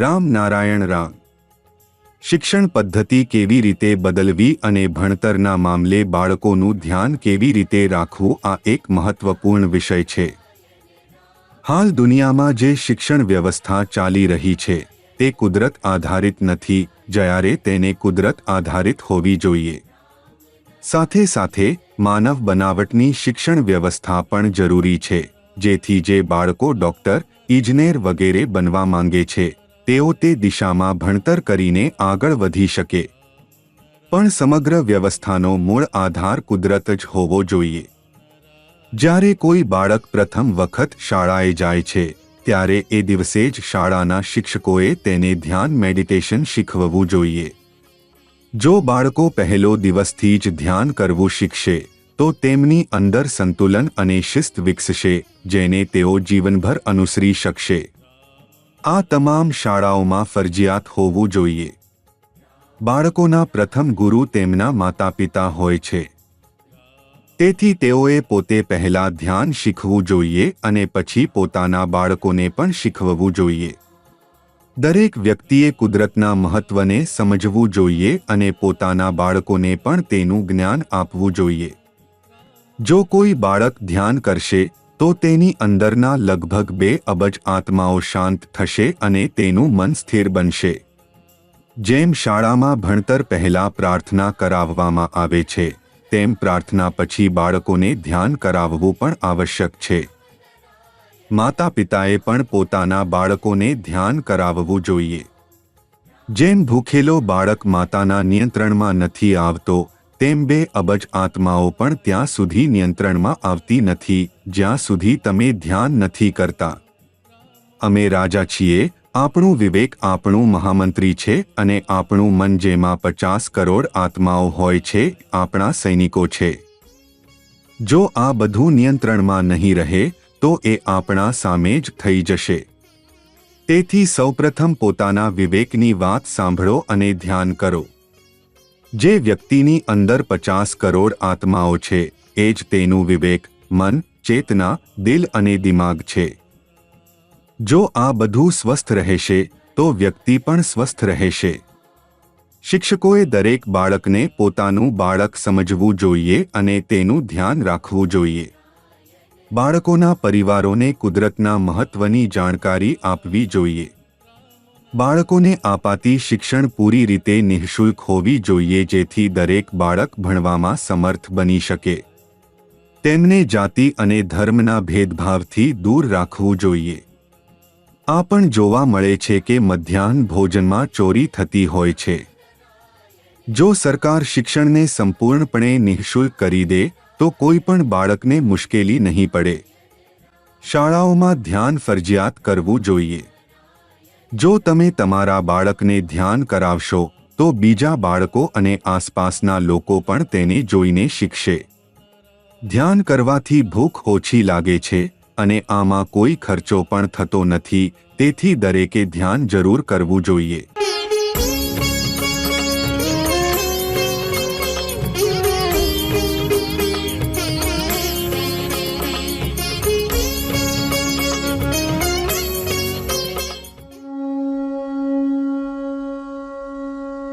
રામ નારાયણ રામ। શિક્ષણ પદ્ધતિ કેવી રીતે બદલવી અને ભણતરના મામલે બાળકોનું ધ્યાન કેવી રીતે રાખવું આ એક મહત્વપૂર્ણ વિષય છે। હાલ દુનિયામાં જે શિક્ષણ વ્યવસ્થા ચાલી રહી છે તે કુદરત આધારિત નથી, જ્યારે તેને કુદરત આધારિત હોવી જોઈએ। સાથે સાથે માનવ બનાવટની શિક્ષણ વ્યવસ્થા પણ જરૂરી છે, જેથી જે બાળકો ડોક્ટર, ઇજનેર વગેરે બનવા માંગે છે તેઓ તે દિશામાં ભણતર કરીને આગળ વધી શકે। પણ સમગ્ર વ્યવસ્થાનો મૂળ આધાર કુદરત જ હોવો જોઈએ। જ્યારે કોઈ બાળક પ્રથમ વખત શાળાએ જાય છે ત્યારે એ દિવસે જ શાળાના શિક્ષકોએ તેને ધ્યાન મેડિટેશન શીખવવું જોઈએ। જો બાળકો પહેલો દિવસથી જ ધ્યાન કરવું શીખશે તો તેમની અંદર સંતુલન અને શિસ્ત વિકસશે, જેને તેઓ જીવનભર અનુસરી શકશે। આ તમામ શાળાઓમાં ફરજિયાત હોવું જોઈએ। બાળકોના પ્રથમ ગુરુ તેમના માતાપિતા હોય છે, તેથી તેઓએ પોતે પહેલા ધ્યાન શીખવું જોઈએ અને પછી પોતાના બાળકોને પણ શીખવવું જોઈએ। દરેક વ્યક્તિએ કુદરતના મહત્વને સમજવું જોઈએ અને પોતાના બાળકોને પણ તેનું જ્ઞાન આપવું જોઈએ। જો કોઈ બાળક ધ્યાન કરશે તો તેની અંદરના લગભગ 2 અબજ આત્માઓ શાંત થશે અને તેનું મન સ્થિર બનશે। જેમ શાળામાં ભણતર પહેલા પ્રાર્થના કરાવવામાં આવે છે, તેમ પ્રાર્થના પછી બાળકોને ધ્યાન કરાવવું પણ આવશ્યક છે। માતા પિતાએ પણ પોતાના બાળકોને ધ્યાન કરાવવું જોઈએ। જેમ ભૂખેલો બાળક માતાના નિયંત્રણમાં નથી આવતો, તેમ 2 અબજ આત્માઓ પણ ત્યાં સુધી નિયંત્રણમાં આવતી નથી જ્યાં સુધી તમે ધ્યાન નથી કરતા। અમે રાજા છીએ, આપણું વિવેક આપણું મહામંત્રી છે અને આપણું મન, જેમાં 50 કરોડ આત્માઓ હોય છે, આપણા સૈનિકો છે। જો આ બધું નિયંત્રણમાં નહીં રહે તો એ આપણા સામે જ થઈ જશે। તેથી સૌપ્રથમ પોતાના વિવેકની વાત સાંભળો અને ધ્યાન કરો। જે વ્યક્તિની અંદર 50 કરોડ આત્માઓ છે એ જ તેનું વિવેક, મન, ચેતના, દિલ અને દિમાગ છે। જો આ બધું સ્વસ્થ રહેશે તો વ્યક્તિ પણ સ્વસ્થ રહેશે। શિક્ષકોએ દરેક બાળકને પોતાનું બાળક સમજવું જોઈએ અને તેનું ધ્યાન રાખવું જોઈએ। બાળકોના પરિવારોને કુદરતના મહત્વની જાણકારી આપવી જોઈએ। બાળકોને અપાતી શિક્ષણ પૂરી રીતે નિઃશુલ્ક હોવી જોઈએ, જેથી દરેક બાળક ભણવામાં સમર્થ બની શકે। તેમને જાતિ અને ધર્મના ભેદભાવથી દૂર રાખવું જોઈએ। આ પણ જોવા મળે છે કે મધ્યાહન ભોજનમાં ચોરી થતી હોય છે। જો સરકાર શિક્ષણને સંપૂર્ણપણે નિઃશુલ્ક કરી દે તો કોઈ પણ બાળકને મુશ્કેલી નહીં પડે। શાળાઓમાં ધ્યાન ફરજિયાત કરવું જોઈએ। જો તમે તમારા બાળકને ધ્યાન કરાવશો તો બીજા બાળકો અને આસપાસના લોકો પણ તેને જોઈને શીખશે। ધ્યાન કરવાથી ભૂખ ઓછી લાગે છે અને આમાં કોઈ ખર્ચો પણ થતો નથી, તેથી દરેકે ધ્યાન જરૂર કરવું જોઈએ।